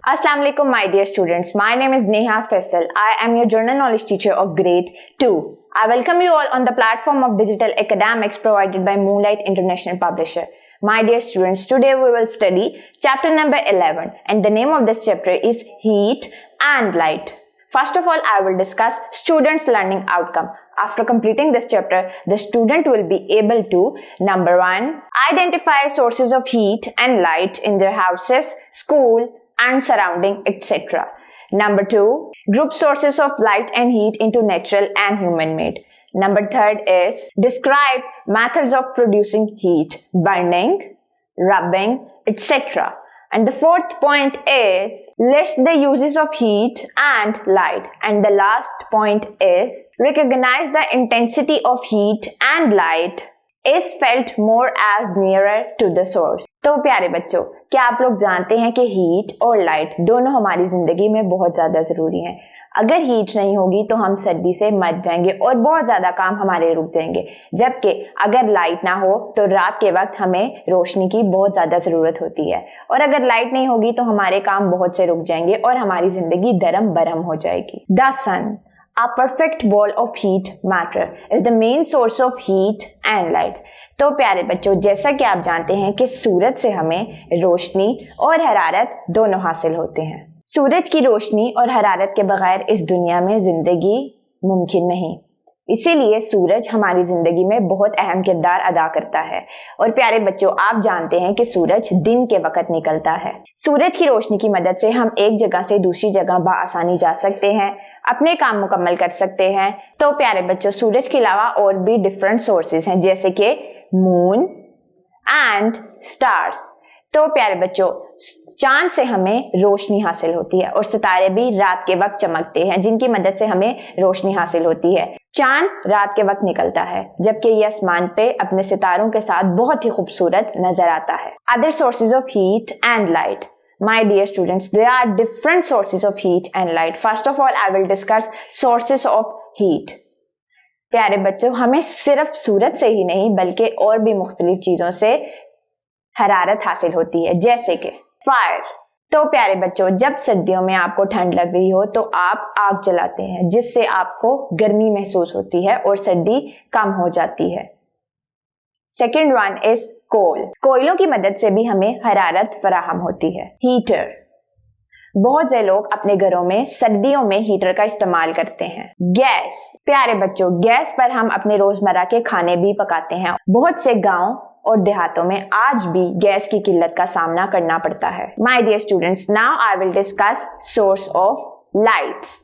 Assalamu alaikum, my dear students. My name is Neha Faisal. I am your general knowledge teacher of grade 2. I welcome you all on the platform of digital academics provided by Moonlight International Publisher. My dear students, today we will study chapter number 11 and the name of this chapter is Heat and Light. First of all, I will discuss students' learning outcome. After completing this chapter, the student will be able to, number 1, identify sources of heat and light in their houses, school, and surrounding, etc. Number 2, group sources of light and heat into natural and human-made. Number 3 is describe methods of producing heat, burning, rubbing, etc. And the 4th point is list the uses of heat and light. And the last point is recognize the intensity of heat and light is felt more as nearer to the source. तो प्यारे बच्चों, क्या आप लोग जानते हैं कि heat और लाइट दोनों हमारी जिंदगी में बहुत ज्यादा जरूरी हैं। अगर हीट नहीं होगी तो हम सर्दी से मर जाएंगे और बहुत ज्यादा काम हमारे रुक जाएंगे, जबकि अगर लाइट ना हो तो रात के वक्त हमें रोशनी की बहुत ज्यादा जरूरत होती है, और अगर लाइट नहीं होगी तो हमारे काम बहुत से रुक जाएंगे और हमारी जिंदगी दरम बरम हो जाएगी। The sun, a perfect ball of heat matter, is the main source of heat and light. तो प्यारे बच्चों, जैसा कि आप जानते हैं कि सूरज से हमें रोशनी और हरारत दोनों हासिल होते हैं। सूरज की रोशनी और हरारत के बगैर इस दुनिया में जिंदगी मुमकिन नहीं, इसीलिए सूरज हमारी जिंदगी में बहुत अहम किरदार अदा करता है। और प्यारे बच्चों, आप जानते हैं कि सूरज दिन के वक्त निकलता है। सूरज की रोशनी की मदद से हम एक जगह से दूसरी जगह बआसानी जा सकते हैं, अपने काम मुकम्मल कर सकते हैं। तो प्यारे बच्चों, सूरज के अलावा और भी डिफरेंट सोर्सेज हैं, जैसे कि मून एंड स्टार्स। तो प्यारे बच्चों, चांद से हमें रोशनी हासिल होती है और सितारे भी रात के वक्त चमकते हैं, जिनकी मदद से हमें रोशनी हासिल होती है। चांद रात के वक्त निकलता है, जबकि ये आसमान पे अपने सितारों के साथ बहुत ही खूबसूरत नजर आता है। Other sources of heat and light. My dear students, there are different sources of heat and light. First of all, I will discuss sources of heat. प्यारे बच्चों, हमें सिर्फ सूरज से ही नहीं बल्कि और भी मुख्तलिफ चीजों से हरारत हासिल होती है, जैसे कि फायर। तो प्यारे बच्चों, जब सर्दियों में आपको ठंड लग रही हो तो आप आग जलाते हैं, जिससे आपको गर्मी महसूस होती है और सर्दी कम हो जाती है। सेकेंड वन इज कोल। कोयलों की मदद से भी हमें हरारत फराहम होती है। हीटर, बहुत से लोग अपने घरों में सर्दियों में हीटर का इस्तेमाल करते हैं। गैस, प्यारे बच्चों, गैस पर हम अपने रोजमर्रा के खाने भी पकाते हैं। बहुत से गांव और देहातों में आज भी गैस की किल्लत का सामना करना पड़ता है। My dear students, now I will discuss source of lights.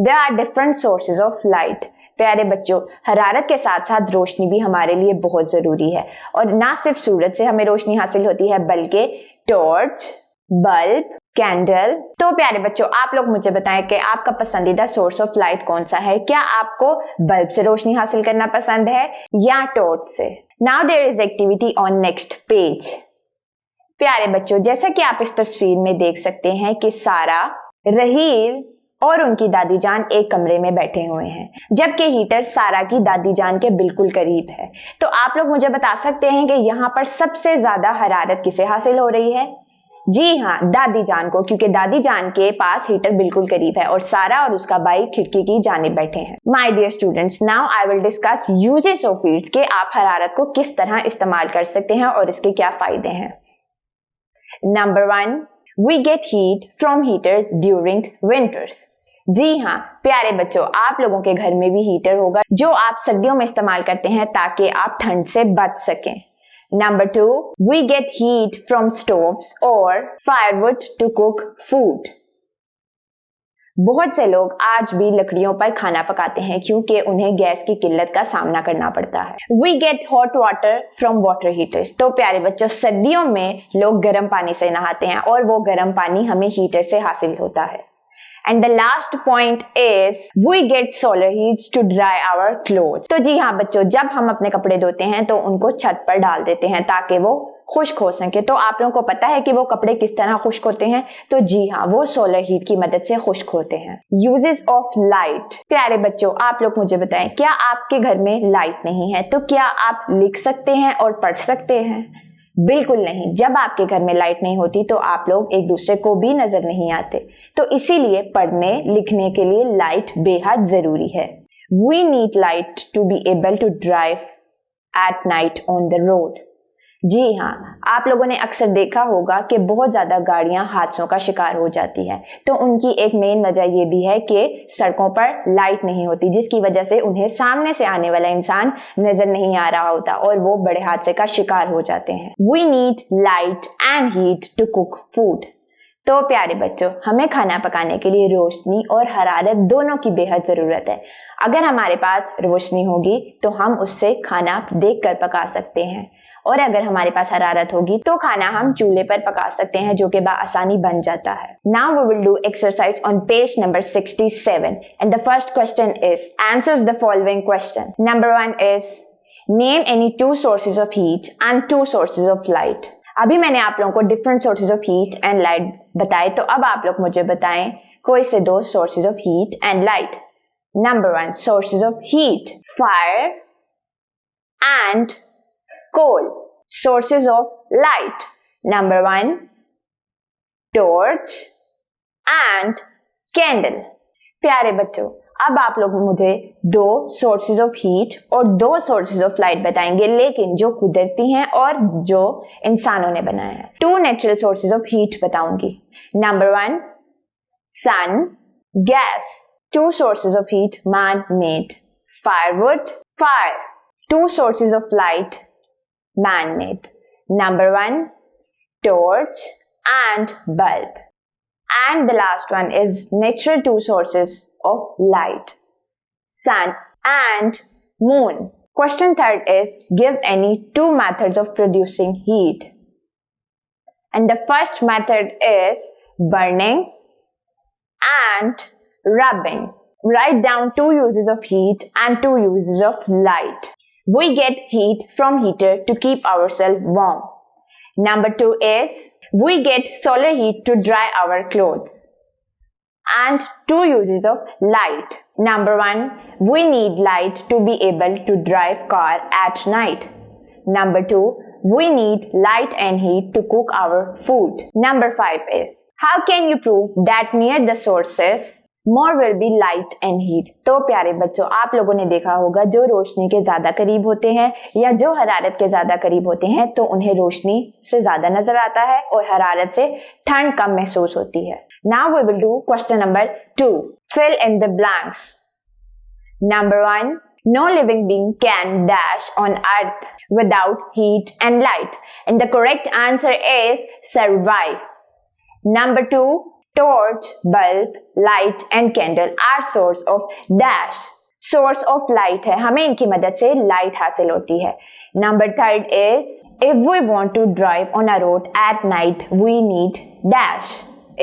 There are different sources of light. प्यारे बच्चों, हरारत के साथ साथ रोशनी भी हमारे लिए बहुत जरूरी है, और ना सिर्फ सूरज से हमें रोशनी हासिल होती है बल्कि टॉर्च, बल्ब, कैंडल। तो प्यारे बच्चों, आप लोग मुझे बताएं कि आपका पसंदीदा सोर्स ऑफ लाइट कौन सा है। क्या आपको बल्ब से रोशनी हासिल करना पसंद है या टॉर्च से? Now there is activity on next page. प्यारे बच्चों, जैसा कि आप इस तस्वीर में देख सकते हैं कि सारा, रहील और उनकी दादी जान एक कमरे में बैठे हुए हैं, जबकि हीटर सारा की दादी जान के बिल्कुल करीब है। तो आप लोग मुझे बता सकते हैं कि यहाँ पर सबसे ज्यादा हरारत किसे हासिल हो रही है? जी हाँ, दादी जान को, क्योंकि दादी जान के पास हीटर बिल्कुल करीब है और सारा और उसका भाई खिड़की की जानिब बैठे हैं। My dear students, now I will discuss uses of heat, कि आप हरारत को किस तरह इस्तेमाल कर सकते हैं और इसके क्या फायदे हैं। Number 1, we get heat from heaters during winters. जी हाँ प्यारे बच्चों, आप लोगों के घर में भी हीटर होगा जो आप सर्दियों में इस्तेमाल करते हैं ताकि आप ठंड से बच सकें। Number 2, we get heat from stoves or firewood to cook food. बहुत से लोग आज भी लकड़ियों पर खाना पकाते हैं क्योंकि उन्हें गैस की किल्लत का सामना करना पड़ता है। We get hot water from water heaters. तो प्यारे बच्चों, सर्दियों में लोग गर्म पानी से नहाते हैं और वो गर्म पानी हमें हीटर से हासिल होता है। And the last point is we get solar heat to dry our clothes. तो जी हाँ बच्चों, जब हम अपने कपड़े धोते हैं तो उनको छत पर डाल देते हैं ताकि वो खुश्क हो सके। तो आप लोगों को पता है कि वो कपड़े किस तरह खुश्क होते हैं? तो जी हाँ, वो सोलर हीट की मदद से खुश्क होते हैं। Uses of light. प्यारे बच्चों, आप लोग मुझे बताएं, क्या आपके घर में लाइट नहीं है तो क्या आप लिख सकते हैं और पढ़ सकते हैं? बिल्कुल नहीं। जब आपके घर में लाइट नहीं होती तो आप लोग एक दूसरे को भी नजर नहीं आते, तो इसीलिए पढ़ने लिखने के लिए लाइट बेहद जरूरी है। We need light to be able to drive at night on the road. जी हाँ, आप लोगों ने अक्सर देखा होगा कि बहुत ज़्यादा गाड़ियां हादसों का शिकार हो जाती हैं, तो उनकी एक मेन वजह ये भी है कि सड़कों पर लाइट नहीं होती, जिसकी वजह से उन्हें सामने से आने वाला इंसान नजर नहीं आ रहा होता और वो बड़े हादसे का शिकार हो जाते हैं। We need light and heat to cook food. तो प्यारे बच्चों, हमें खाना पकाने के लिए रोशनी और हरारत दोनों की बेहद ज़रूरत है। अगर हमारे पास रोशनी होगी तो हम उससे खाना देखकर पका सकते हैं, और अगर हमारे पास हरारत होगी तो खाना हम चूल्हे पर पका सकते हैं, जो कि आसानी बन जाता है। Now we will do exercise on page number 67 and the first question is answers the following question. Number 1 is name any two sources of heat and two sources of light. अभी मैंने आप लोगों को different sources of heat and light बताए, तो अब आप लोग मुझे बताएं कोई से दो sources of heat and light. Number 1 sources of heat, fire and coal. Sources of light. Number 1 torch and candle. प्यारे बच्चों, अब आप लोग मुझे दो सोर्सेज ऑफ हीट और दो सोर्सेज ऑफ लाइट बताएंगे, लेकिन जो कुदरती हैं और जो इंसानों ने बनाया है। 2 नेचुरल सोर्सेज ऑफ हीट बताऊंगी। Number 1 sun, gas. 2 sources of heat man made, firewood, fire. 2 sources of light man-made. Number 1 torch and bulb. And the last one is natural 2 sources of light, sun and moon. Question 3rd is give any 2 methods of producing heat. And the first method is burning and rubbing. Write down 2 uses of heat and 2 uses of light. We get heat from heater to keep ourselves warm. Number 2 is we get solar heat to dry our clothes. And 2 uses of light. Number 1, we need light to be able to drive car at night. Number 2, we need light and heat to cook our food. Number 5 is how can you prove that near the sources more will be light and heat. तो प्यारे बच्चों, आप लोगों ने देखा होगा जो रोशनी के ज्यादा करीब होते हैं या जो हरारत के ज्यादा करीब होते हैं तो उन्हें रोशनी से ज्यादा नजर आता है और हरारत से ठंड कम महसूस होती है। Now we will do question number 2. Fill in the blanks. Number 1, no living being can dash on earth without heat and light. And the correct answer is survive. Number 2, torch, bulb, light and candle are source of dash. Source of light है, हमें इनकी मदद से light हासिल होती है। Number 3rd is if we want to drive on a road at night we need dash.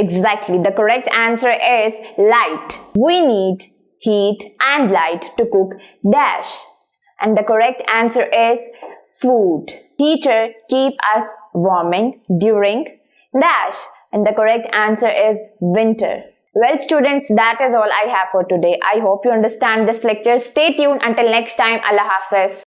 Exactly, the correct answer is light. We need heat and light to cook dash. And the correct answer is food. Heater keep us warming during dash. And the correct answer is winter. Well students, that is all I have for today. I hope you understand this lecture. Stay tuned until next time. Allah Hafiz.